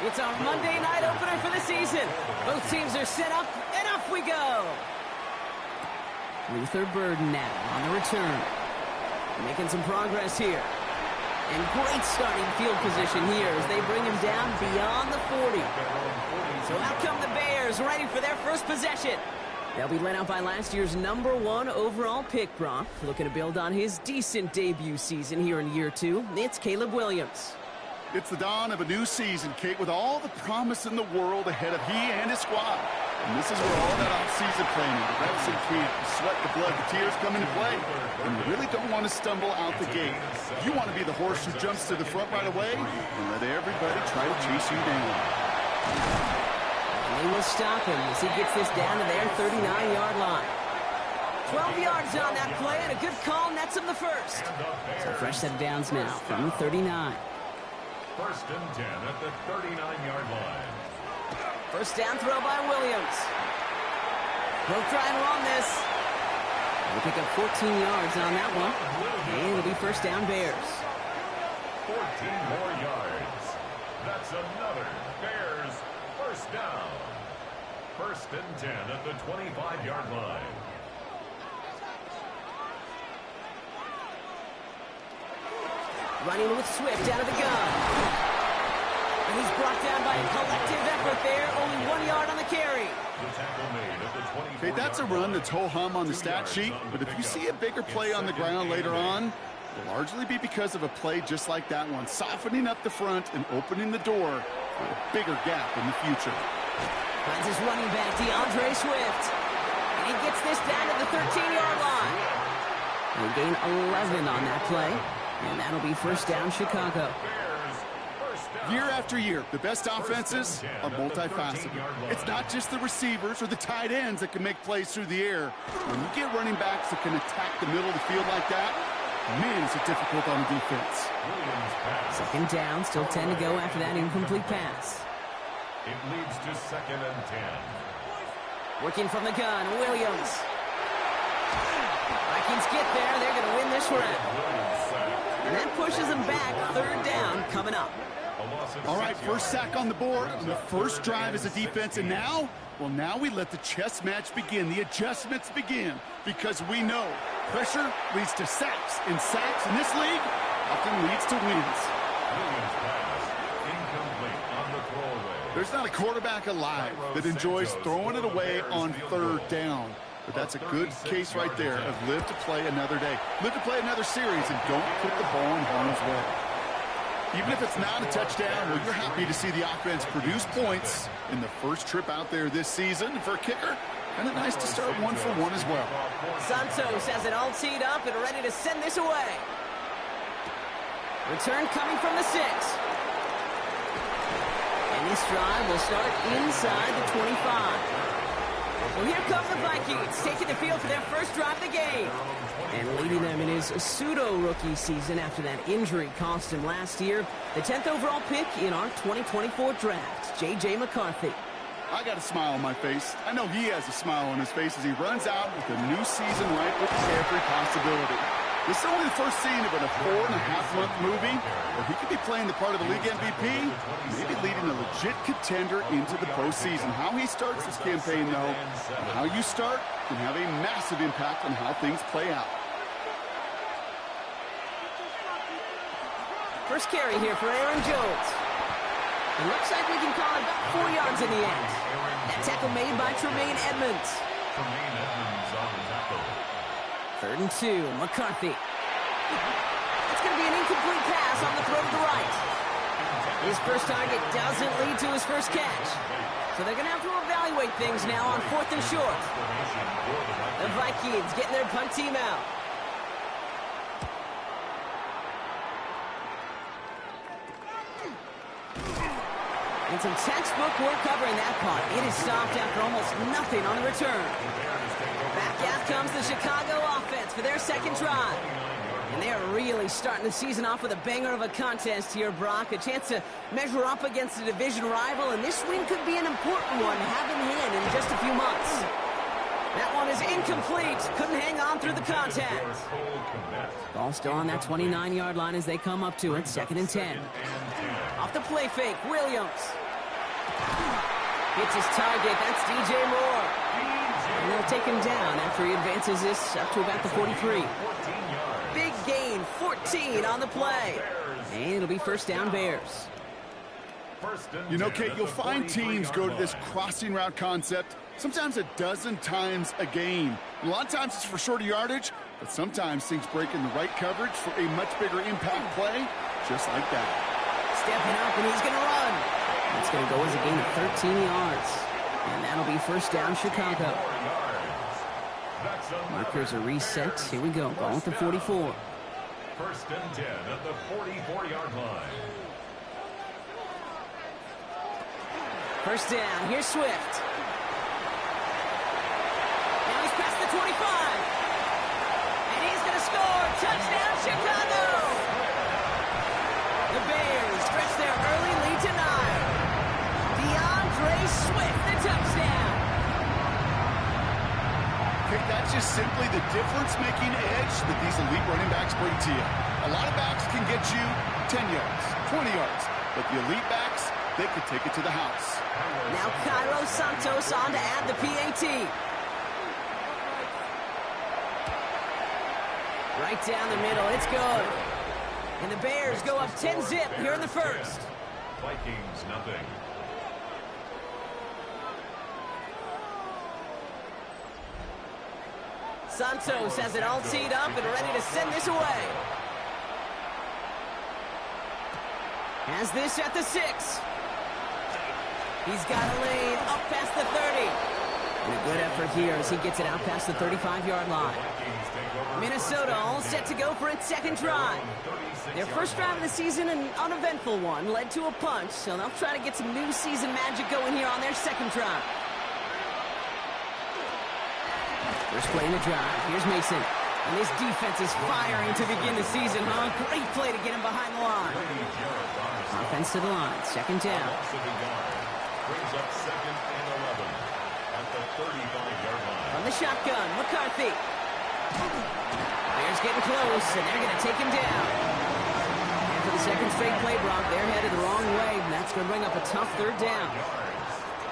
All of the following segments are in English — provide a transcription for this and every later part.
It's our Monday night opener for the season. Both teams are set up, and off we go. Luther Burden now on the return. Making some progress here. And great starting field position here as they bring him down beyond the 40. So out come the Bears, ready for their first possession. They'll be led out by last year's #1 overall pick, Brock. Looking to build on his decent debut season here in year 2. It's Caleb Williams. It's the dawn of a new season, Kate, with all the promise in the world ahead of he and his squad. And this is where all that off-season planning, the reps in camp, the sweat, the blood, the tears come into play. And you really don't want to stumble out the gate. You want to be the horse who jumps to the front right away and let everybody try to chase you down. And they will stop him as he gets this down to their 39-yard line. 12 yards on that play, and a good call nets him the first. So fresh set of downs now from the 39. First and 10 at the 39-yard line. First down throw by Williams. He'll try and run this. He'll pick up 14 yards on that one. And it'll be first down Bears. 14 more yards. That's another Bears first down. First and 10 at the 25-yard line. Running with Swift out of the gun. And he's brought down by a collective effort there. Only 1 yard on the carry. Okay, that's a run that's ho-hum on the stat sheet, but if you see a bigger play on the ground later on, it'll largely be because of a play just like that one, softening up the front and opening the door for a bigger gap in the future. Finds his running back, DeAndre Swift. And he gets this down to the 13-yard line. He'll gain 11 on that play. And that'll be first down Chicago. Year after year, the best offenses are multifaceted. It's not just the receivers or the tight ends that can make plays through the air. When you get running backs that can attack the middle of the field like that, man, is it difficult on the defense. Second down, still 10 to go after that incomplete pass. It leads to second and 10. Working from the gun, Williams. Vikings get there, they're going to win this round. And that pushes them back. Third down coming up. All right, first sack on the board on the first drive as a defense. And now, well, now we let the chess match begin. The adjustments begin because we know pressure leads to sacks. And sacks in this league often leads to wins. There's not a quarterback alive that enjoys throwing it away on third down. But that's a good case right there of live to play another day. Live to play another series and don't put the ball in harm's way. Even if it's not a touchdown, well, you're happy to see the offense produce points in the first trip out there this season. And for a kicker, kind of nice to start 1 for 1 as well. Santos has it all teed up and ready to send this away. Return coming from the 6. And this drive will start inside the 25. Well, here come the Vikings, taking the field for their first drive of the game. And leading them in his pseudo-rookie season after that injury cost him last year. The 10th overall pick in our 2024 draft, J.J. McCarthy. I got a smile on my face. I know he has a smile on his face as he runs out with a new season right with every possibility. This is only the first scene of a 4.5-month movie, but he could be playing the part of the league MVP, maybe leading a legit contender into the postseason. How he starts this campaign, though, and how you start can have a massive impact on how things play out. First carry here for Aaron Jones. It looks like we can call it about 4 yards in the end. That tackle made by Tremaine Edmonds. Tremaine Edmonds on the tackle. 3rd and 2, McCarthy. It's going to be an incomplete pass on the throw to the right. His first target doesn't lead to his first catch. So they're going to have to evaluate things now on 4th and short. The Vikings getting their punt team out. And some textbook work covering that punt. It is stopped after almost nothing on the return. Back out comes the Chicago offense for their second drive. And they are really starting the season off with a banger of a contest here, Brock. A chance to measure up against a division rival, and this win could be an important one, have in hand in just a few months. That one is incomplete. Couldn't hang on through the contact. Ball still on that 29-yard line as they come up to it. 2nd and 10. Off the play fake, Williams. Hits his target. That's DJ Moore. And they'll take him down after he advances this up to about the 43. Big gain, 14 on the play. And it'll be first down Bears. You know, Kate, you'll find teams go to this crossing route concept sometimes a dozen times a game. A lot of times it's for shorter yardage, but sometimes things break in the right coverage for a much bigger impact play, just like that. Stepping up, and he's going to run. That's going to go as a gain of 13 yards. And that'll be first down Chicago. Markers are reset. Here we go. Ball at the 44. First and 10 at the 44-yard line. First down. Here's Swift. Now he's past the 25. And he's going to score. Touchdown, Chicago. The Bears stretch their early lead to 9. DeAndre Swift, the touchdown. Okay, that's just simply the difference-making edge that these elite running backs bring to you. A lot of backs can get you 10 yards, 20 yards, but the elite backs, they could take it to the house. Now Cairo Santos on to add the PAT. Right down the middle, it's good. And the Bears go up 10-zip here in the first. Vikings nothing. Santos has it all teed up and ready to send this away. Has this at the 6. He's got a lane up past the 30. And a good effort here as he gets it out past the 35-yard line. Minnesota all set to go for its second drive. Their first drive of the season, an uneventful one, led to a punch, so they'll try to get some new season magic going here on their second drive. First play in the drive. Here's Mason. And this defense is firing to begin the season, huh? Great play to get him behind the line. Offense to the line. Second down. Brings up second and 11 at the 35-yard line. From the shotgun, McCarthy. Bears getting close, and they're going to take him down. And for the second straight play, Brock, they're headed the wrong way, and that's going to bring up a tough third down.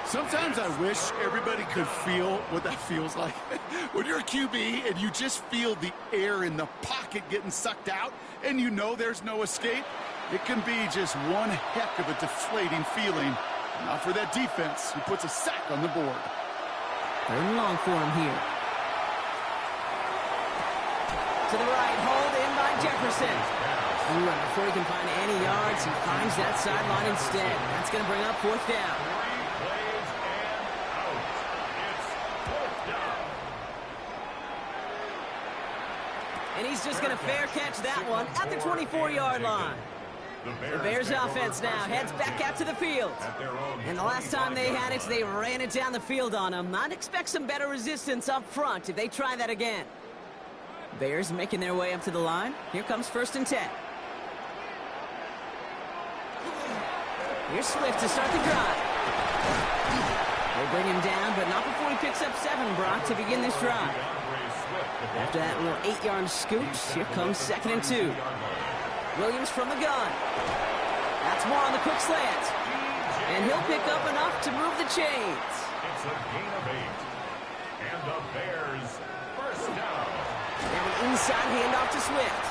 Sometimes I wish everybody could feel what that feels like. When you're a QB and you just feel the air in the pocket getting sucked out and you know there's no escape, it can be just one heck of a deflating feeling. Not for that defense who puts a sack on the board. Third and long for him here. To the right, hauled in by Jefferson. Ooh, and before he can find any yards, he finds that sideline instead. That's going to bring up fourth down. And he's just going to fair catch that one at the 24-yard line. The Bears offense now heads back out to the field. And the last time they had it, they ran it down the field on them. I'd expect some better resistance up front if they try that again. Bears making their way up to the line. Here comes first and 10. Here's Swift to start the drive. They bring him down, but not before he picks up 7, Brock, to begin this drive. After that little 8-yard scooch, here comes second and 2. Williams from the gun. That's more on the quick slant. And he'll pick up enough to move the chains. It's a gain of 8. And the Bears first down. Now an inside handoff to Swift.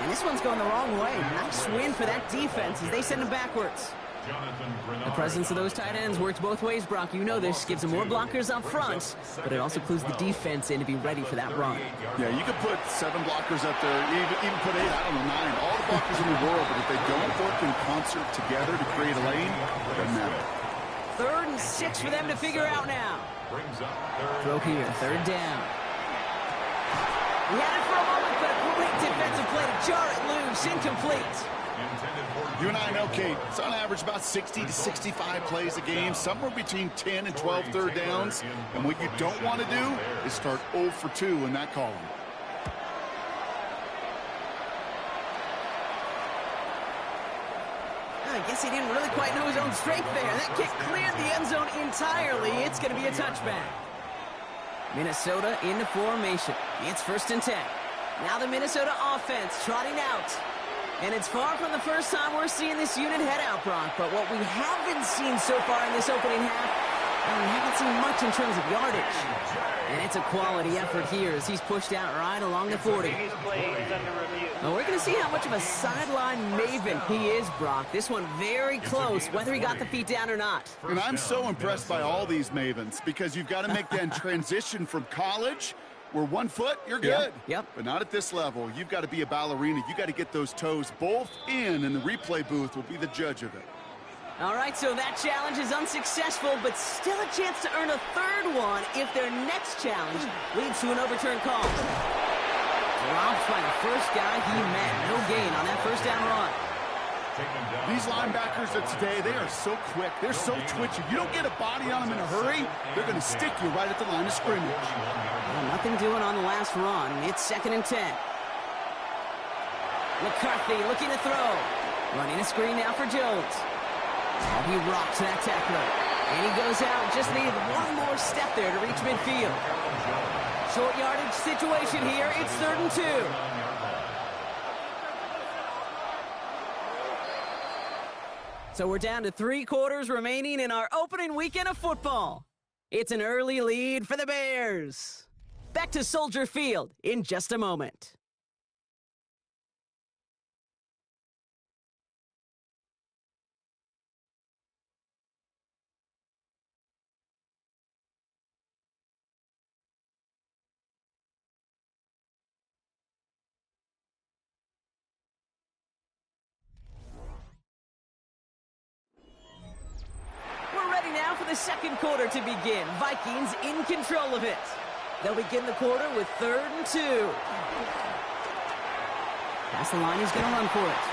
And this one's going the wrong way. Nice win for that defense as they send him backwards. The presence of those tight ends works both ways, Brock. You know this. Gives them more blockers up front, but it also clues the defense in to be ready for that run. Yeah, you could put 7 blockers up there, even put 8, I don't know, 9. All the blockers in the world, but if they don't work in concert together to create a lane, it doesn't matter. Third and 6 for them to figure out now. Throw here, third down. He had it for a moment, but a great defensive play to jar it loose, incomplete. You and I know, Kate, it's on average about 60 to 65 plays a game, somewhere between 10 and 12 third downs. And what you don't want to do is start 0 for 2 in that column. I guess he didn't really quite know his own strength there. That kick cleared the end zone entirely. It's going to be a touchback. Minnesota into formation. It's first and 10. Now the Minnesota offense trotting out. And it's far from the first time we're seeing this unit head out, Brock. But what we haven't seen so far in this opening half We haven't seen much in terms of yardage. And it's a quality effort here as he's pushed out right along the 40. Well, we're going to see how much of a sideline maven he is, Brock. This one very close, whether he got the feet down or not. And I'm so impressed by all these mavens because you've got to make that transition from college where 1 foot, you're good. Yep. But not at this level. You've got to be a ballerina. You've got to get those toes both in, and the replay booth will be the judge of it. All right, so that challenge is unsuccessful, but still a chance to earn a third one if their next challenge leads to an overturned call. Dropped by the first guy he met. No gain on that first down run. These linebackers of today, they are so quick. They're so twitchy. You don't get a body on them in a hurry, they're going to stick you right at the line of scrimmage. Well, nothing doing on the last run. It's 2nd and 10. McCarthy looking to throw. Running a screen now for Jones. Oh, he rocks that tackler. And he goes out. Just needed one more step there to reach midfield. Short yardage situation here. It's 3rd and 2. So we're down to 3 quarters remaining in our opening weekend of football. It's an early lead for the Bears. Back to Soldier Field in just a moment. The second quarter to begin. Vikings in control of it. They'll begin the quarter with 3rd and 2. Past the line, he's going to run for it.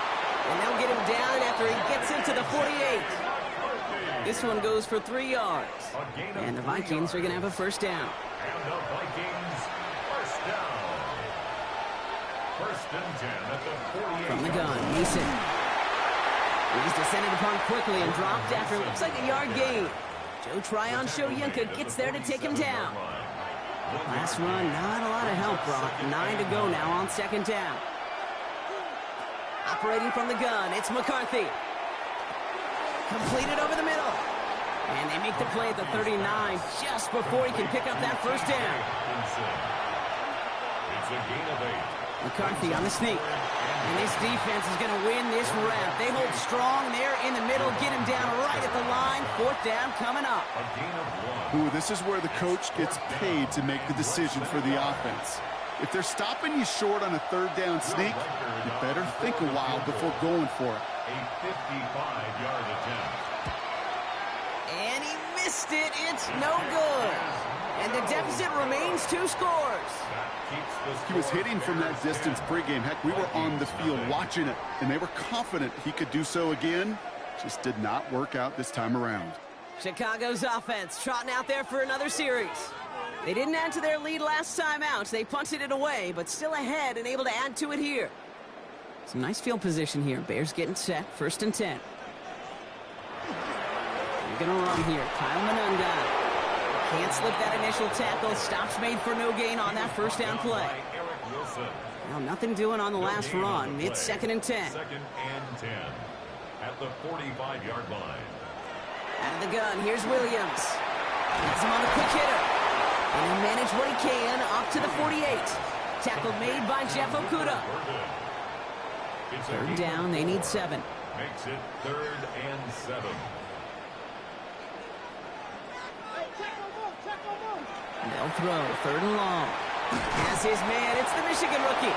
And they'll get him down after he gets into the 48. This one goes for 3 yards. And the Vikings are going to have a first down. And the Vikings first down. 1st and 10 at the 48. From the gun, Mason. He's descended upon quickly and dropped after it looks like a yard gain. Joe Tryon-Shoyinka gets there to take him down. Last run, not a lot of help, Brock. 9 to go now on 2nd down. Operating from the gun, it's McCarthy. Completed over the middle. And they make the play at the 39 just before he can pick up that first down. It's a gain of 8. McCarthy on the sneak. And this defense is going to win this round. They hold strong there in the middle, get him down right at the line. 4th down coming up. A gain of 1. Ooh, this is where the coach gets paid to make the decision for the offense. If they're stopping you short on a 3rd down sneak, you better think a while before going for it. A 55-yard attempt. And he missed it. It's no good. And the deficit remains 2 scores. He was hitting from that distance pregame. Heck, we were on the field watching it, and they were confident he could do so again. Just did not work out this time around. Chicago's offense trotting out there for another series. They didn't add to their lead last time out. They punted it away, but still ahead and able to add to it here. Some nice field position here. Bears getting set. 1st and 10. They're going to run here. Kyle Manunga. Can't slip that initial tackle. Stops made for no gain on that first down play. Well, nothing doing on the last run. It's 2nd and 10. 2nd and 10 at the 45-yard line. Out of the gun, here's Williams. Gets him on the quick hitter. And he managed what he can up to the 48. Tackle made by Jeff Okuda. 3rd down, they need 7. Makes it 3rd and 7. They'll throw, 3rd and long. Has his man, it's the Michigan rookie.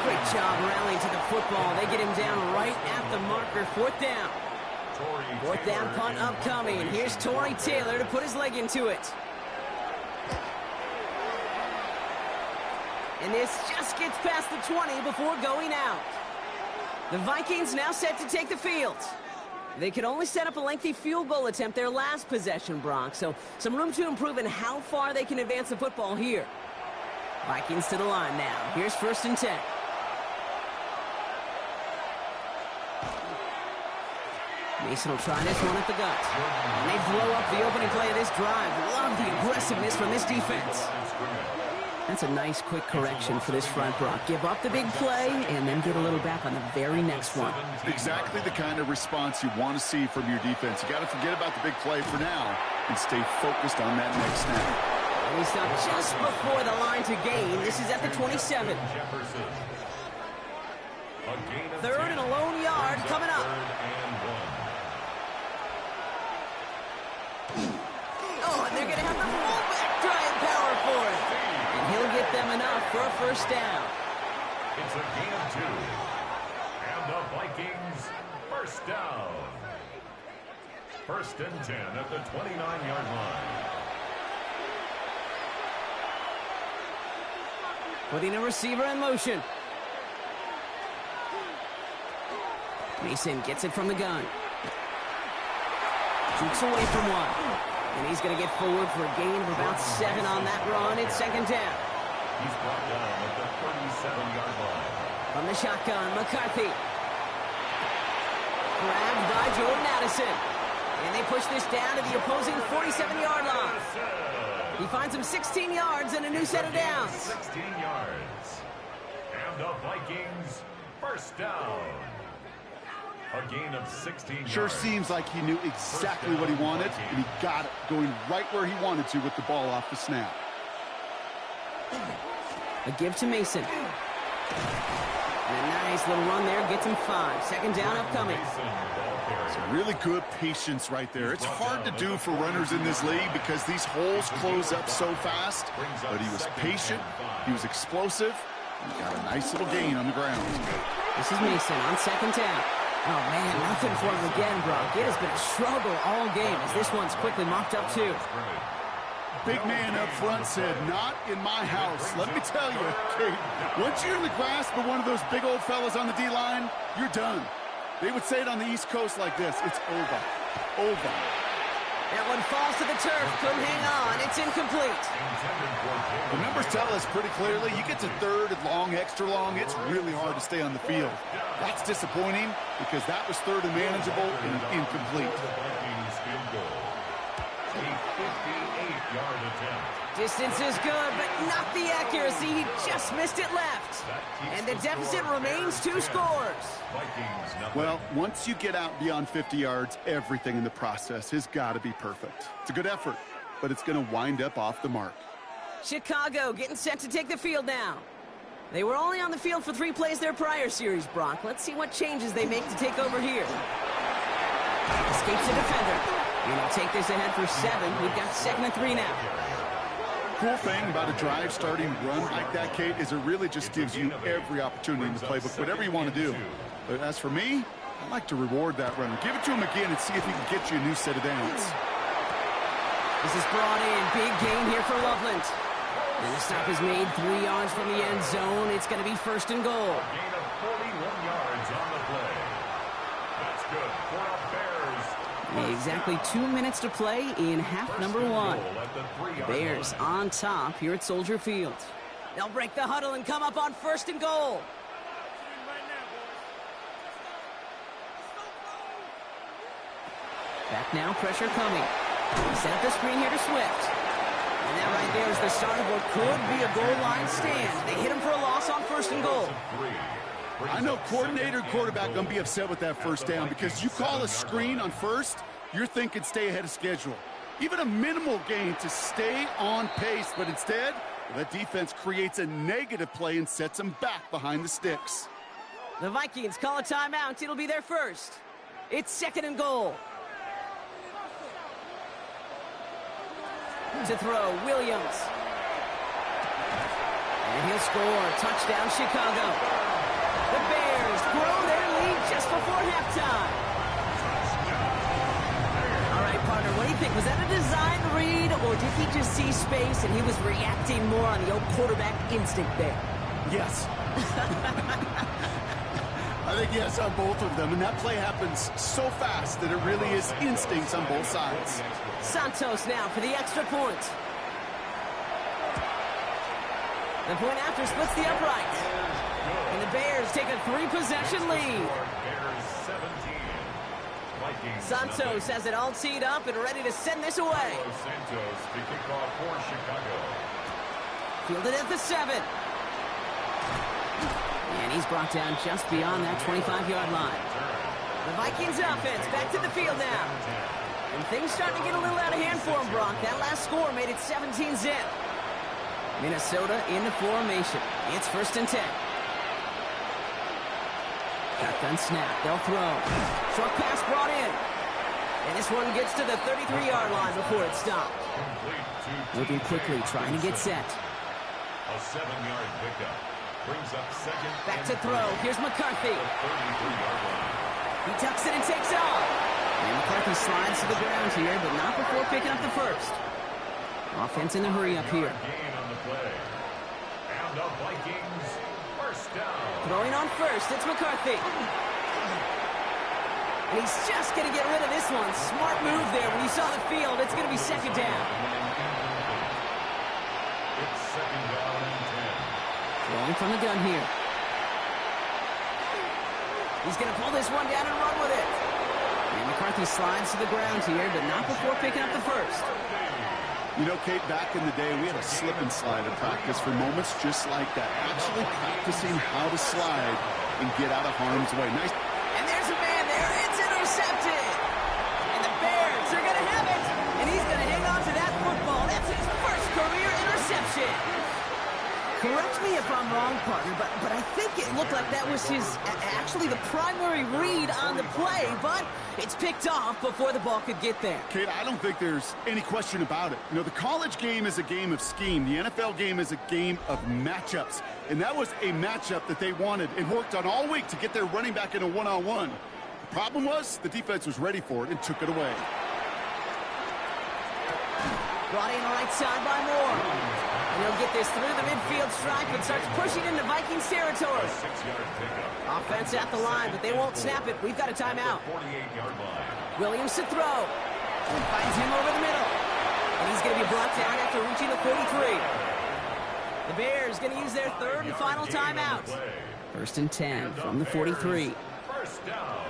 Great job rallying to the football. They get him down right at the marker, 4th down. 4th down punt upcoming. Here's Torrey Taylor to put his leg into it. And this just gets past the 20 before going out. The Vikings now set to take the field. They could only set up a lengthy field goal attempt their last possession, Brock, so some room to improve in how far they can advance the football here. Vikings to the line now. Here's 1st and 10. Mason will try this one at the gut. And they blow up the opening play of this drive. Love the aggressiveness from this defense. That's a nice, quick correction for this front, Brock. Give up the big play and then get a little back on the very next one. Exactly the kind of response you want to see from your defense. You got to forget about the big play for now and stay focused on that next snap. And he stopped just before the line to gain. This is at the 27. Third and a lone yard coming up. Oh, and they're going to have the fullback trying power for it. And he'll get them enough for a first down. It's a gain of 2. And the Vikings first down. First and 10 at the 29-yard line. Putting a receiver in motion. Mason gets it from the gun. Shoots away from one. And he's going to get forward for a gain of about 7 on that run. It's second down. He's brought down at the 37-yard line. From the shotgun, McCarthy. Grabbed by Jordan Addison. And they push this down to the opposing 47-yard line. He finds him 16 yards and a new set of downs. 16 yards. And the Vikings first down. A gain of 16 yards. Sure seems like he knew exactly what he wanted, and he got it, going right where he wanted to with the ball off the snap. A give to Mason. And a nice little run there gets him 5. Second down upcoming. Some really good patience right there. It's hard to do for runners in this league because these holes close up so fast, but he was patient, he was explosive, and he got a nice little gain on the ground. This is Mason on second down. Oh, man, nothing for him again, Brock. It has been a struggle all game as this one's quickly mocked up, too. Big man up front said, not in my house. Let me tell you, Kate, once you're in the grasp of one of those big old fellas on the D-line, you're done. They would say it on the East Coast like this, it's over. Over. That one falls to the turf. Couldn't hang on. It's incomplete. The numbers tell us pretty clearly, you get to third and long, extra long, it's really hard to stay on the field. That's disappointing because that was third and manageable and incomplete. A 58-yard attempt. Distance is good, but not the accuracy. He just missed it left. And the deficit remains 2 scores. Well, once you get out beyond 50 yards, everything in the process has got to be perfect. It's a good effort, but it's going to wind up off the mark. Chicago getting set to take the field now. They were only on the field for 3 plays their prior series, Brock. Let's see what changes they make to take over here. Escapes the defender. And he'll take this ahead for 7. We've got second and 3 now. Cool thing about a drive starting run like that, Kate, is it really just gives you every opportunity in the playbook, whatever you want to do. But as for me, I like to reward that runner. Give it to him again and see if he can get you a new set of downs. This is brought in. Big gain here for Loveland. And the stop is made 3 yards from the end zone. It's going to be first and goal. A gain of 41 yards on the play. That's good for a Bears. Exactly 2 minutes to play in half number 1. Bears on top here at Soldier Field. They'll break the huddle and come up on first and goal. Back now, pressure coming. Set up the screen here to Swift. And that right there is the start of what could be a goal line stand. They hit him for a loss on first and goal. I know coordinator and quarterback going to be upset with that first down because you call a screen on first, you're thinking stay ahead of schedule. Even a minimal gain to stay on pace, but instead, that defense creates a negative play and sets them back behind the sticks. The Vikings call a timeout. It'll be their first. It's second and goal. To throw, Williams. And he'll score. Touchdown, Chicago. The Bears grow their lead just before halftime. All right, partner, what do you think? Was that a design read, or did he just see space and he was reacting more on the old quarterback instinct there? Yes. I think yes on both of them, and that play happens so fast that it really is instincts on both sides. Santos now for the extra point. The point after splits the uprights. And the Bears take a 3-possession lead. Santos has it all teed up and ready to send this away. Santos to kick off for Chicago. Fielded at the 7. And he's brought down just beyond that 25-yard line. The Vikings offense back to the field now. And things starting to get a little out of hand for him, Brock. That last score made it 17-zip. Minnesota into formation. It's 1st and 10. Shotgun snap. They'll throw. Short pass brought in. And this one gets to the 33-yard line before it stopped. Moving quickly, trying to get set. A 7-yard pickup. Brings up 2nd. Back to throw. Here's McCarthy. He tucks it and takes off. And McCarthy slides to the ground here, but not before picking up the 1st. Offense in a hurry up here. Gain on the play. And the Vikings 1st down. Throwing on 1st, it's McCarthy. And he's just going to get rid of this one. Smart move there. When you saw the field, it's going to be 2nd down. It's 2nd down and 10. Throwing from the gun here. He's going to pull this one down and run with it. And McCarthy slides to the ground here, but not before picking up the 1st. You know, Kate, back in the day, we had a slip and slide in practice for moments just like that. Actually practicing how to slide and get out of harm's way. Nice. And there's a man there. It's intercepted. And the Bears are going to have it. And he's going to hang on to that football. That's his 1st career interception. Correct me if I'm wrong, partner, but I think it looked like that was his, actually the primary read on the play, but it's picked off before the ball could get there. Kate, I don't think there's any question about it. You know, the college game is a game of scheme. The NFL game is a game of matchups. And that was a matchup that they wanted and worked on all week to get their running back in a one-on-one. The problem was the defense was ready for it and took it away. Brought in right side by Moore. And he'll get this through the midfield stripe and starts pushing into Vikings territory. 6-yard pickup. Offense at the line, but they won't snap it. We've got a timeout. 48-yard line. Williams to throw. And finds him over the middle. And he's going to be brought down after reaching the 43. The Bears going to use their 3rd and final timeout. 1st and 10 from the 43. 1st down.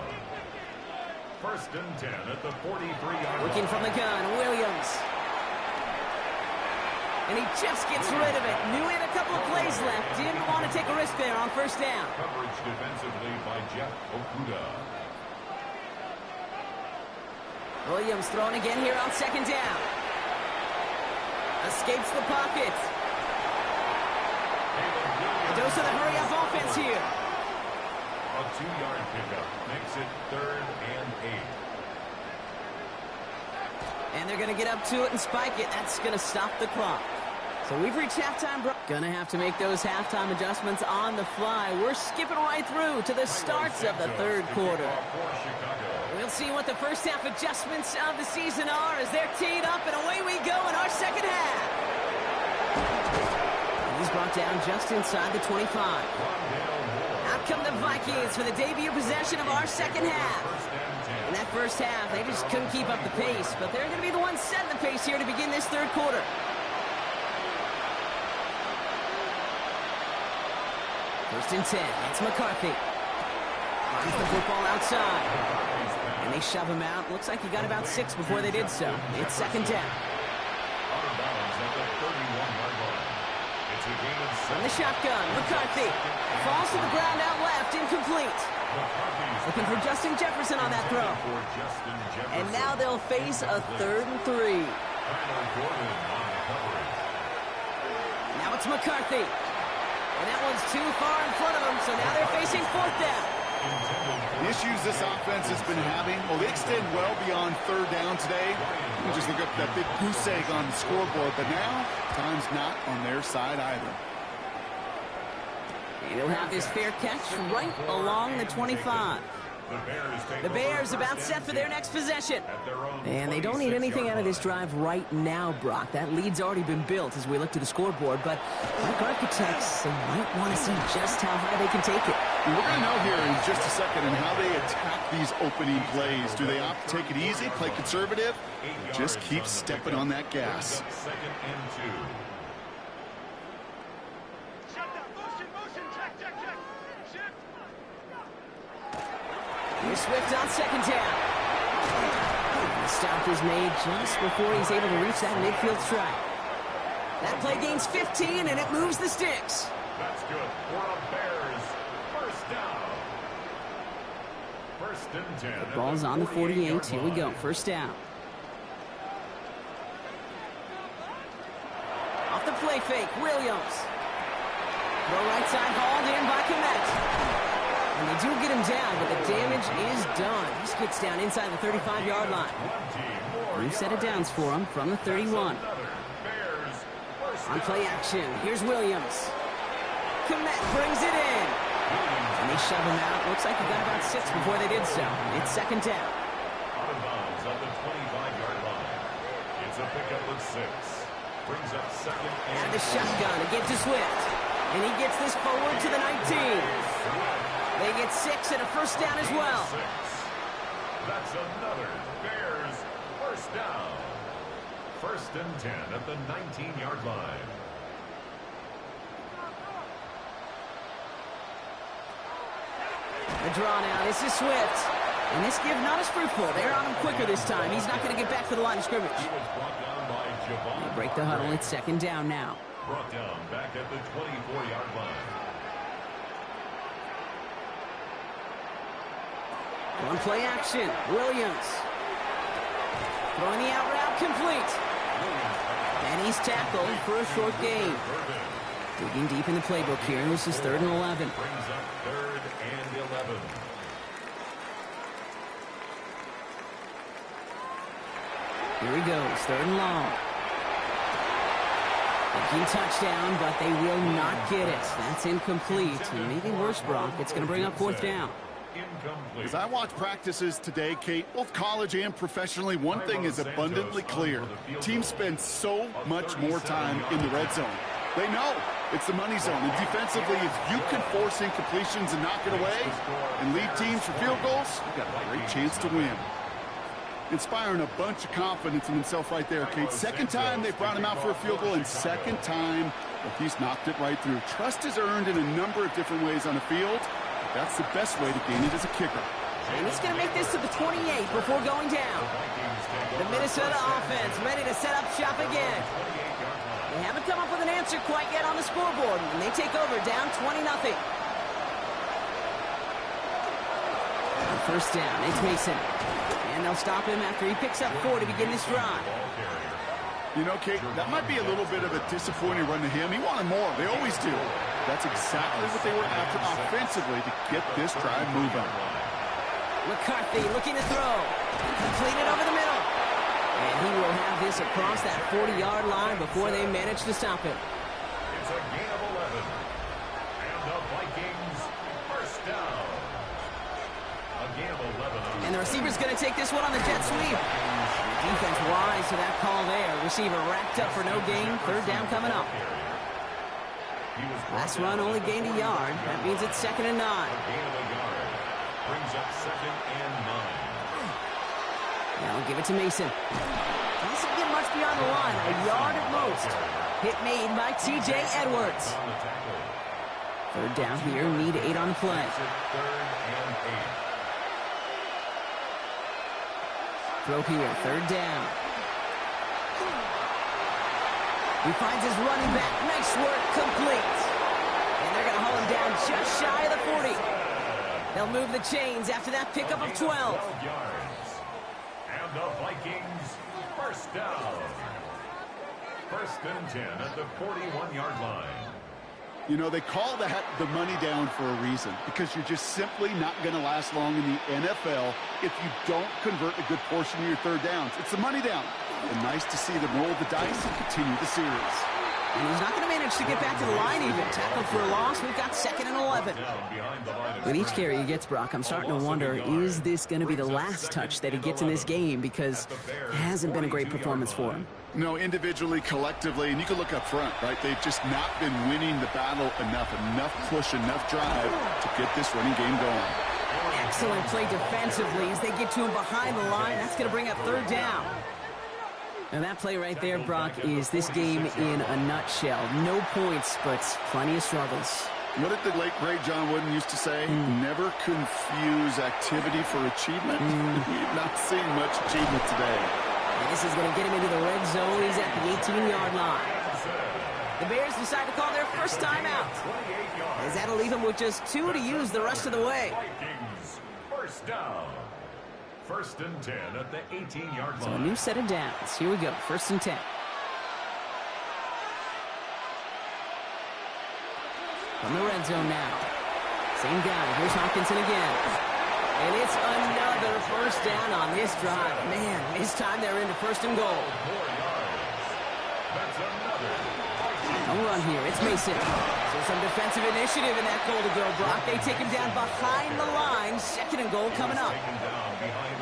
1st and 10 at the 43-yard line. Looking from the gun, Williams. And he just gets rid of it. Knew he had a couple of plays left. Didn't want to take a risk there on 1st down. Coverage defensively by Jeff Okuda. Williams throwing again here on 2nd down. Escapes the pocket. A dose of the hurry-up offense here. A 2-yard pickup makes it 3rd and 8. And they're going to get up to it and spike it. That's going to stop the clock. So we've reached halftime. Going to have to make those halftime adjustments on the fly. We're skipping right through to the starts of the 3rd quarter. We'll see what the 1st half adjustments of the season are as they're teed up, and away we go in our 2nd half. And he's brought down just inside the 25. Out come the Vikings for the debut possession of our 2nd half. In that 1st half, they just couldn't keep up the pace, but they're going to be the ones setting the pace here to begin this 3rd quarter. First and 10, it's McCarthy. Finds the football outside. And they shove him out. Looks like he got about 6 before they did so. It's 2nd down. Out of bounds at the 31-yard line. It's a gain of 7. From the shotgun, McCarthy. Falls to the ground out left, incomplete. Looking for Justin Jefferson on that throw. And now they'll face a 3rd and 3. Now it's McCarthy. And that one's too far in front of them, so now they're facing 4th down. The issues this offense has been having, well, they extend well beyond 3rd down today. You just look up that big goose egg on the scoreboard, but now time's not on their side either. And he'll have his fair catch right along the 25. The Bears about set for their next possession. And they don't need anything out of this drive right now, Brock. That lead's already been built as we look to the scoreboard. But like architects, they might want to see just how high they can take it. We're going to know here in just a second in how they attack these opening plays. Do they opt to take it easy, play conservative, or just keep stepping on that gas? 2nd and 2. Here's Swift on 2nd down. The stop is made just before he's able to reach that midfield strike. That play gains 15, and it moves the sticks. That's good for a Bears first down. First and 10. The ball's on the 48. Here we go. First down. Off the play fake, Williams. Throw right side hauled in by Komet. And they do get him down, but the damage is done. He gets down inside the 35-yard line. New set of downs for him from the 31. On play action, here's Williams. Komet brings it in. And they shove him out. Looks like he got about 6 before they did so. It's second down. Out of bounds at the 25-yard line. It's a pickup of 6. Brings up second and the shotgun to get to Swift. And he gets this forward to the 19. They get 6 and a first down as well. 6. That's another Bears first down. First and 10 at the 19-yard line. The draw now. This is Swift. And this give not as fruitful. They're on him quicker this time. He's not going to get back to the line of scrimmage. They break the huddle. It's second down now. Brought down back at the 24-yard line. One play action. Williams. Throwing the out route complete. And he's tackled for a short gain. Digging deep in the playbook here. This is 3rd and 11. Brings up 3rd and 11. Here he goes. 3rd and long. Thinking touchdown, but they will not get it. That's incomplete. And maybe worse, Brock. It's going to bring up 4th down. As I watch practices today, Kate, both college and professionally, one thing is abundantly clear. Teams spend so much more time in the red zone. They know it's the money zone. And defensively, if you can force incompletions and knock it away and lead teams for field goals, you've got a great chance to win. Inspiring a bunch of confidence in himself right there, Kate. Second time they brought him out for a field goal, and second time he's knocked it right through. Trust is earned in a number of different ways on the field. That's the best way to gain it as a kicker. And he's going to make this to the 28 before going down. The Minnesota offense ready to set up shop again. They haven't come up with an answer quite yet on the scoreboard, and they take over down 20-0. First down, it's Mason. And they'll stop him after he picks up 4 to begin this drive. You know, Kate, that might be a little bit of a disappointing run to him. He wanted more. They always do. That's exactly what they were after offensively to get this drive moving. McCarthy looking to throw. Completed over the middle. And he will have this across that 40-yard line before they manage to stop him. It's a gain of 11. And the Vikings first down. A gain of 11. And the receiver's going to take this one on the jet sweep. Defense wise to that call there. Receiver racked up for no gain. 3rd down coming up. Last run only gained a yard. That means it's 2nd and 9. Brings up 2nd and 9. Now give it to Mason. Doesn't get much beyond the line. A yard at most. Hit made by T.J. Edwards. 3rd down here. Need 8 on the play. 3rd and 8. Throw here. 3rd down. He finds his running back. Nice work. Complete. And they're going to hold him down just shy of the 40. They'll move the chains after that pickup of 12. Yards. And the Vikings first down. 1st and 10 at the 41-yard line. You know, they call that the money down for a reason, because you're just simply not going to last long in the NFL if you don't convert a good portion of your 3rd downs. It's the money down. And nice to see them roll the dice and continue the series. And he's not going to manage to get back to the line even. Tackled for a loss. We've got 2nd and 11. With each carry he gets, Brock, I'm starting to wonder, is this going to be the last touch that he gets in this game? Because it hasn't been a great performance for him. No, individually, collectively, and you can look up front, right? They've just not been winning the battle enough push, enough drive to get this running game going. Excellent play defensively as they get to him behind the line. That's going to bring up 3rd down. And that play right there, Brock, is this game in a nutshell. No points, but plenty of struggles. What did the late, great John Wooden used to say? Never confuse activity for achievement. We've not seen much achievement today. And this is going to get him into the red zone. He's at the 18-yard line. The Bears decide to call their first timeout, as that'll leave them with just 2 to use the rest of the way. Vikings, first down. First and 10 at the 18-yard line. So a new set of downs. Here we go, first and 10. From the red zone now. Same guy, here's Hawkinson again. And it's another first down on this drive. Man, this time they're into first and goal. 4 yards. That's another. No run here, it's Mason. So some defensive initiative in that goal to go, Brock. They take him down behind the line. Second and goal coming up.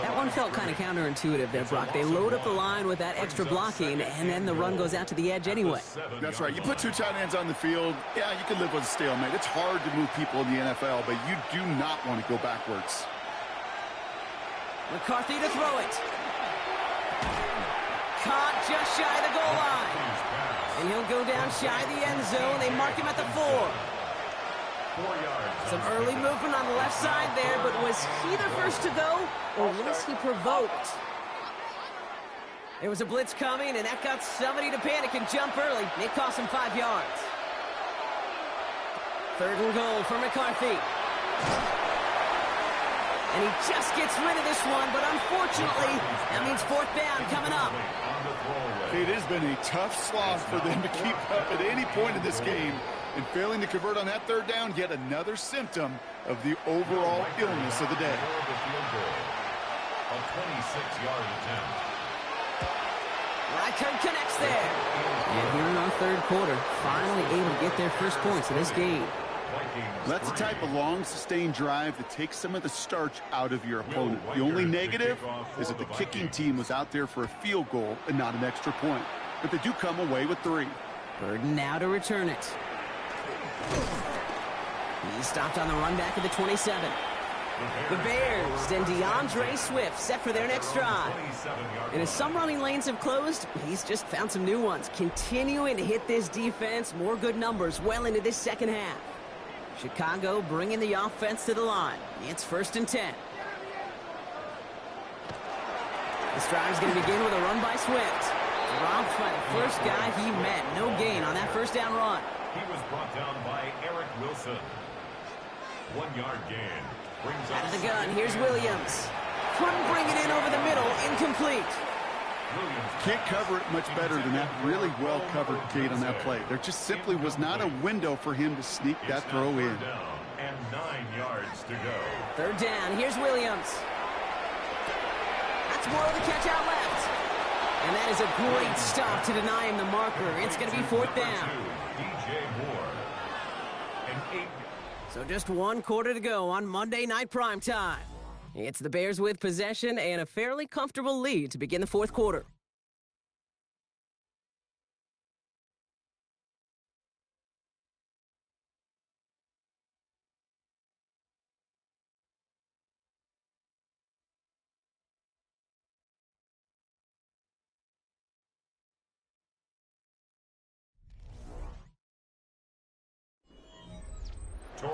That one felt kind of counterintuitive there, Brock. They load up the line with that extra blocking, and then the run goes out to the edge anyway. That's right. You put 2 tight ends on the field, yeah, you can live with a stalemate. It's hard to move people in the NFL, but you do not want to go backwards. McCarthy to throw it. Caught just shy of the goal line. And he'll go down shy of the end zone. They mark him at the 4. 4 yards. Some early movement on the left side there, but was he the first to go, or was he provoked? There was a blitz coming, and that got somebody to panic and jump early. It cost him 5 yards. Third and goal for McCarthy. And he just gets rid of this one, but unfortunately, that means fourth down coming up. It has been a tough slog for them to keep up at any point in this game. And failing to convert on that third down, yet another symptom of the overall illness of the day. A 26-yard attempt. Reichard connects there. And here in our third quarter, finally able to get their first points in this game. That's the type of long, sustained drive that takes some of the starch out of your opponent. The only negative is that the kicking team was out there for a field goal and not an extra point. But they do come away with 3. Burden now to return it. He stopped on the run back at the 27. The Bears and DeAndre Swift set for their next drive. And as some running lanes have closed, he's just found some new ones. Continuing to hit this defense, more good numbers well into this second half. Chicago bringing the offense to the line. It's first and 10. This drive's going to begin with a run by Swift. Dropped by the first guy he met. No gain on that first down run. He was brought down by Eric Wilson. 1-yard gain. Brings Out of the gun, here's Williams. Couldn't bring it in over the middle. Incomplete. Can't cover it much better than that really well-covered gate on that play. There just simply was not a window for him to sneak that throw in. And 9 yards to go. Third down, here's Williams. That's more of the catch out left. And that is a great stop to deny him the marker. It's going to be fourth down. DJ Moore. And 8. So just 1 quarter to go on Monday Night Primetime. It's the Bears with possession and a fairly comfortable lead to begin the fourth quarter.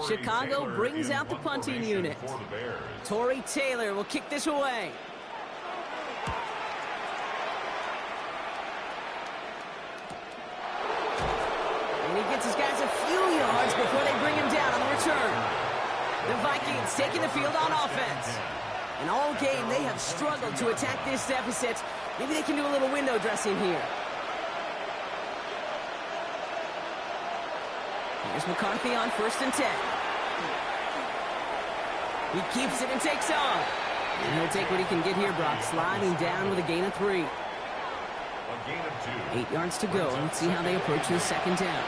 Chicago brings out the punting unit. Torrey Taylor will kick this away. And he gets his guys a few yards before they bring him down on the return. The Vikings taking the field on offense. And all game, they have struggled to attack this deficit. Maybe they can do a little window dressing here. Here's McCarthy on first and 10. He keeps it and takes off. And he'll take what he can get here, Brock. Sliding down with a gain of 3. A gain of 2. 8 yards to go. Let's see how they approach the second down.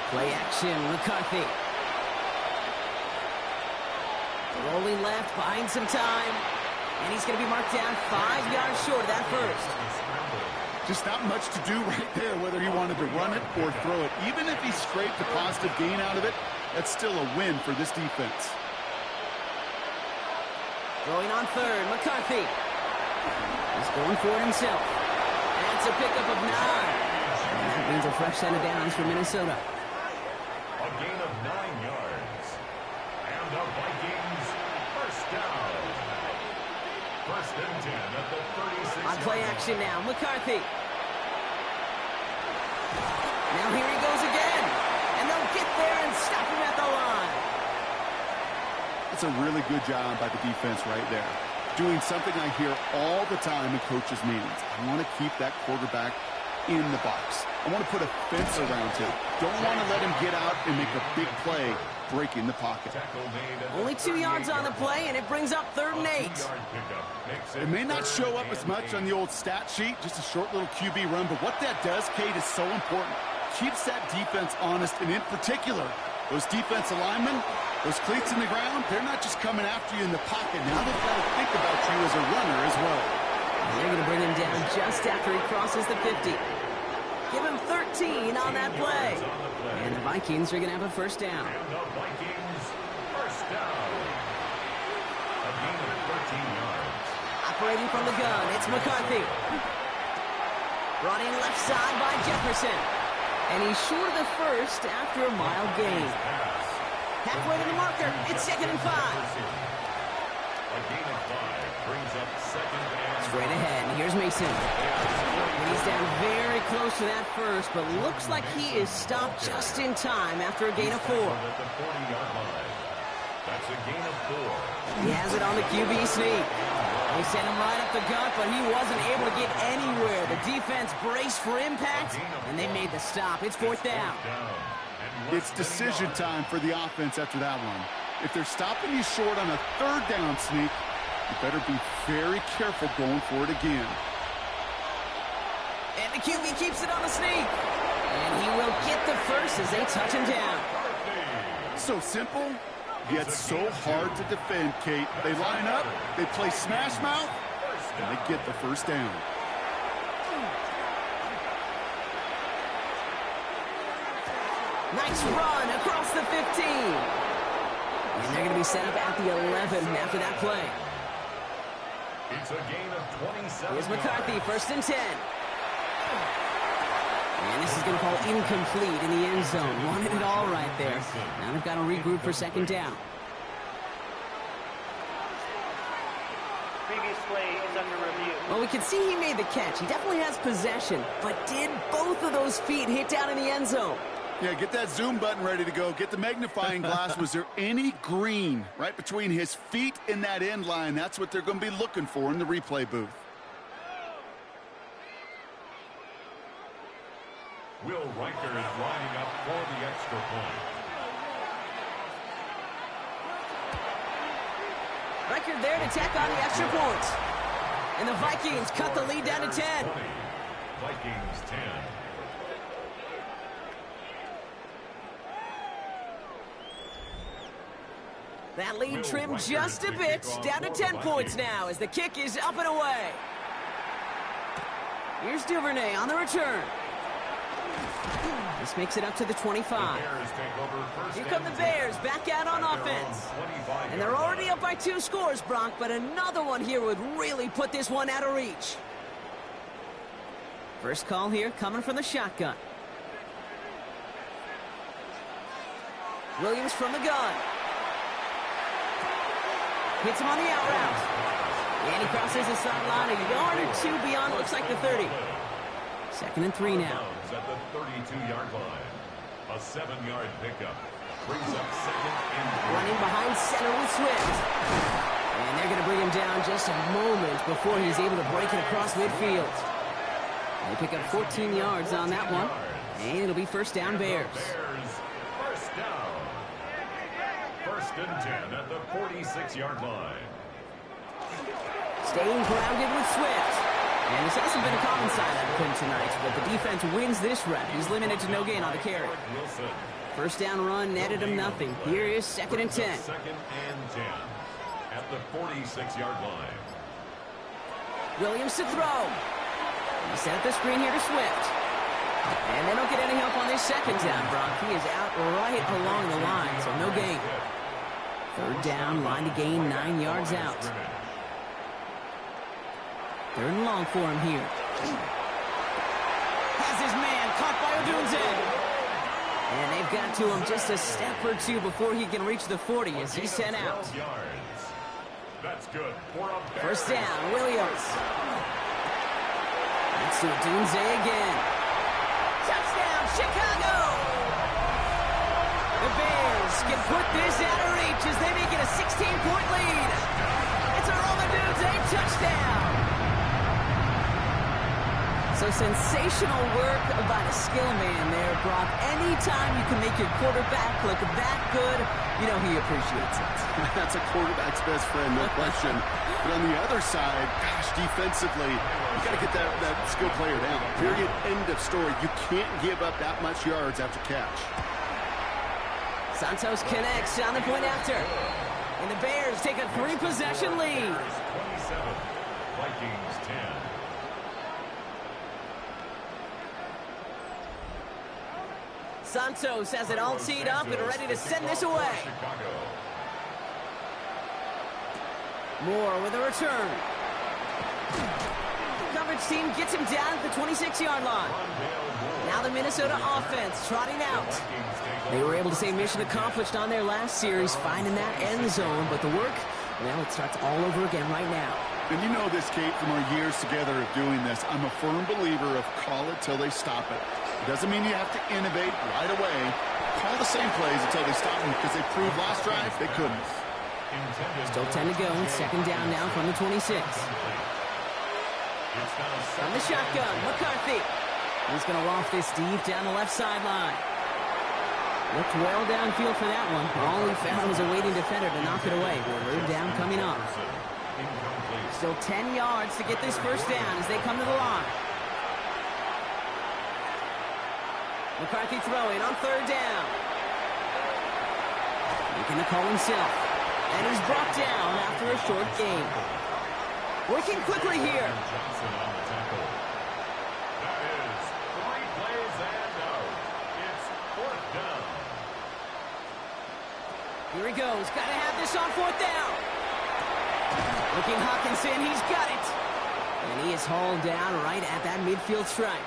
Play action, McCarthy. Rolling left, buying some time. And he's going to be marked down 5 yards short of that first. Just not much to do right there, whether he wanted to run it or throw it. Even if he scraped a positive gain out of it, that's still a win for this defense. Going on third, McCarthy. He's going for it himself. That's a pickup of 9. And that means a fresh set of downs for Minnesota. A gain of 9 yards. And the Vikings first down. First and 10 at the 36. On play action now, McCarthy. Now here he goes again. And they'll get there and stop him at the line. It's a really good job by the defense right there. Doing something I hear all the time in coaches' meetings. I want to keep that quarterback in the box. I want to put a fence around him. Don't want to let him get out and make a big play, breaking the pocket. Only 2 yards on the play, and it brings up 3rd and 8. It may not show up as much on the old stat sheet, just a short little QB run, but what that does, Kate, is so important. Keeps that defense honest, and in particular, those defensive linemen, those cleats in the ground, they're not just coming after you in the pocket. Now they've got to think about you as a runner as well. And they're going to bring him down just after he crosses the 50. Give him 13 on that play. And the Vikings are going to have a 1st down. And the Vikings, 1st down. A gain of 13 yards. Operating from the gun, it's McCarthy. Brought in left side by Jefferson. And he's short of the 1st after a mild gain. Halfway to the marker, it's 2nd and 5. A gain of 5 brings up 2nd and Straight ahead, and here's Mason. And he's down very close to that 1st, but looks like he is stopped just in time after a gain of 4. at the 40-yard line. That's a gain of 4. He has it on the QB sneak. They sent him right up the gut, but he wasn't able to get anywhere. The defense braced for impact, and they made the stop. It's 4th down. It's decision time for the offense after that one. If they're stopping you short on a 3rd down sneak, you better be very careful going for it again. And the QB keeps it on the sneak. And he will get the 1st as they touch him down. So simple, yet so hard to defend, Kate. They line up, they play smash mouth, and they get the 1st down. Nice run across the 15. And they're going to be set up at the 11 after that play. It's a gain of 27. Here's McCarthy, 1st and 10. And this is going to fall incomplete in the end zone. Wanted it all right there. Now they've got to regroup for 2nd down. Previous play is under review. Well, we can see he made the catch. He definitely has possession. But did both of those feet hit down in the end zone? Yeah, get that zoom button ready to go. Get the magnifying glass. Was there any green right between his feet and that end line? That's what they're going to be looking for in the replay booth. Will Riker is lining up for the extra point. Riker there to tack on the extra point. And the Vikings cut the lead down to 10. 20. Vikings 10. That lead trimmed just a bit, down to 10 points now as the kick is up and away. Here's Duvernay on the return. This makes it up to the 25. Here come the Bears back out on offense. And they're already up by 2 scores, Brock, but another one here would really put this one out of reach. First call here coming from the shotgun. Williams from the gun. Hits him on the out route. And he crosses the sideline a yard or 2 beyond, looks like the 30. 2nd and 3 now. At the 32-yard line. A 7-yard pickup. Brings up 2nd and 3. Running behind center with Swift. And they're going to bring him down just a moment before he's able to break it across midfield. They pick up 14 yards on that one. And it'll be 1st down Bears. Bears, 1st down. 1st and 10 at the 46-yard line. Staying grounded with Swift. And this hasn't been a common side out of him tonight, but the defense wins this rep. He's limited to no gain on the carry. Wilson. 1st down run netted him nothing. Here is 2nd and 10. 2nd and 10 at the 46-yard line. Williams to throw. He set up the screen here to Swift. And they don't get any help on this 2nd down, Brock. He is out right along the line, so no gain. 3rd down, line to gain 9 yards out. 3rd and long for him here. Has his man caught by Odunze. And they've got to him just a step or 2 before he can reach the 40 as he's sent out. That's good. 1st down, Williams. That's to Odunze again. Touchdown, Chicago! The Bears can put this out of reach as they make it a 16-point lead. It's a Roma Dudes, a touchdown. So sensational work by the skill man there, Brock. Anytime you can make your quarterback look that good, you know he appreciates it. That's a quarterback's best friend, no question. But on the other side, gosh, defensively, you got to get that skill player down. Period. End of story. You can't give up that much yards after catch. Santos connects on the point after. And the Bears take a 3-possession lead. 27, Vikings 10. Santos has it all teed up and ready to send this away. Moore with a return. Coverage team gets him down at the 26-yard line. Now the Minnesota offense trotting out. They were able to say mission accomplished on their last series, finding that end zone. But the work, well, it starts all over again right now. And you know this, Kate, from our years together of doing this. I'm a firm believer of call it till they stop it. It doesn't mean you have to innovate right away. Call the same plays until they stop them, because they proved last drive they couldn't. Still 10 to go, second down now from the 26. From the shotgun, McCarthy. He's going to loft this deep down the left sideline. Looked well downfield for that one. All he found was a waiting defender to knock it away. Third down coming up. Still 10 yards to get this first down as they come to the line. McCarthy throwing on third down. Making the call himself. And he's brought down after a short gain. Working quickly here. Johnson on the tackle. That is 3 plays and out. It's 4th down. Here he goes. Got to have this on 4th down. Looking Hawkinson. He's got it. And he is hauled down right at that midfield stripe.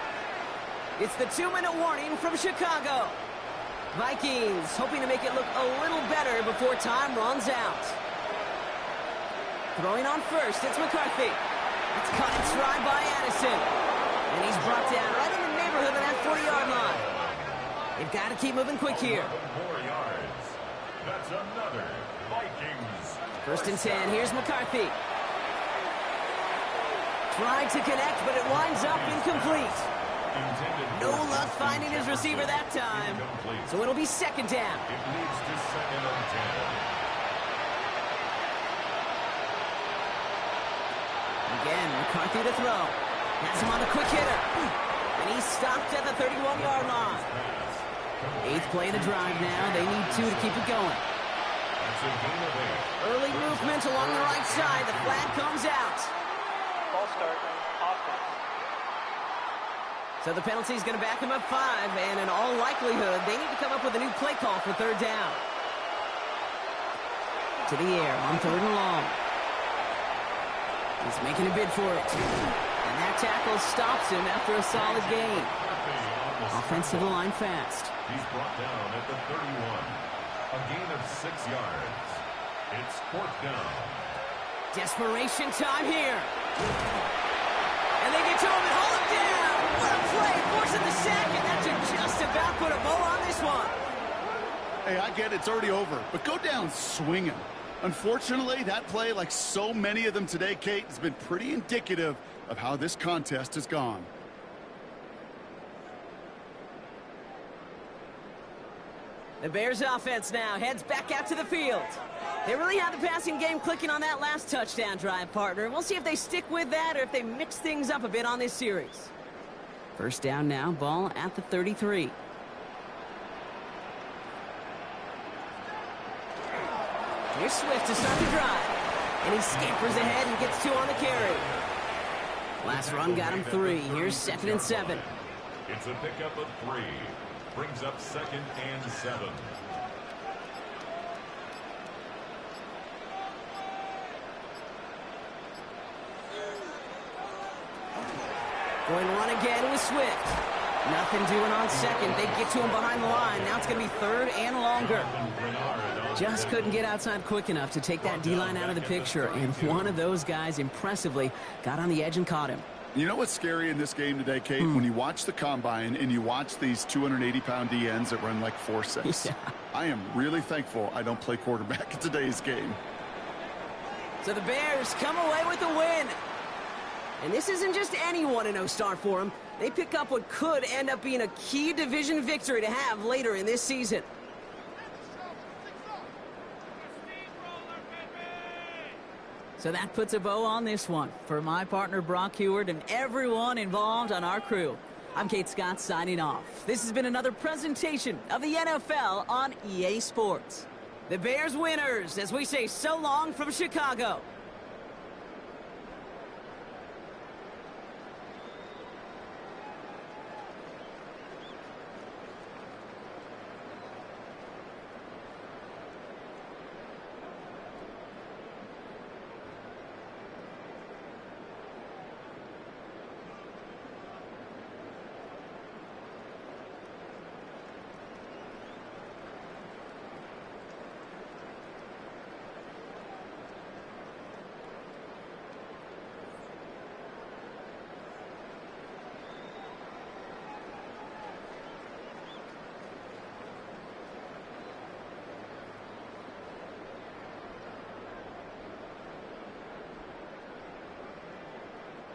It's the 2-minute warning from Chicago. Vikings hoping to make it look a little better before time runs out. Throwing on first, it's McCarthy. It's caught in stride by Addison. And he's brought down right in the neighborhood of that 40-yard line. They've got to keep moving quick here. 4 yards. That's another Vikings. First and 10, here's McCarthy. Tried to connect, but it winds up incomplete. No luck finding his receiver that time. So it'll be second down. It leads to 2nd and 10. Again, McCarthy to throw. Has him on a quick hitter. And he's stopped at the 31-yard line. 8th play of the drive now. They need 2 to keep it going. That's a gain of 8. Early movement along the right side. The flag comes out. Ball start, offense. So the penalty is going to back him up 5, and in all likelihood, they need to come up with a new play call for third down. To the air on 3rd and long. He's making a bid for it. And that tackle stops him after a solid gain. Offensive line fast. He's brought down at the 31. A gain of 6 yards. It's 4th down. Desperation time here. And they get to him and hold him down. What a play, forcing the sack, and that should just about put a bow on this one. Hey, I get it, it's already over, but go down swinging. Unfortunately, that play, like so many of them today, Kate, has been pretty indicative of how this contest has gone. The Bears offense now heads back out to the field. They really have the passing game clicking on that last touchdown drive, partner. We'll see if they stick with that or if they mix things up a bit on this series. First down now, ball at the 33. Here's Swift to start the drive. And he scampers ahead and gets 2 on the carry. Last run got him 3. Here's 2nd and 7. It's a pickup of 3. Brings up 2nd and 7. Going to run again with Swift. Nothing doing on second. They get to him behind the line. Now it's going to be 3rd and longer. Just couldn't get outside quick enough to take that D-line out of the picture. And one of those guys impressively got on the edge and caught him. You know what's scary in this game today, Kate? When you watch the combine and you watch these 280-pound DNs that run like 4.6. Yeah. I am really thankful I don't play quarterback in today's game. So the Bears come away with the win. And this isn't just any 1-0 start for them. They pick up what could end up being a key division victory to have later in this season. So that puts a bow on this one. For my partner, Brock Heward, and everyone involved on our crew, I'm Kate Scott signing off. This has been another presentation of the NFL on EA Sports. The Bears winners as we say so long from Chicago.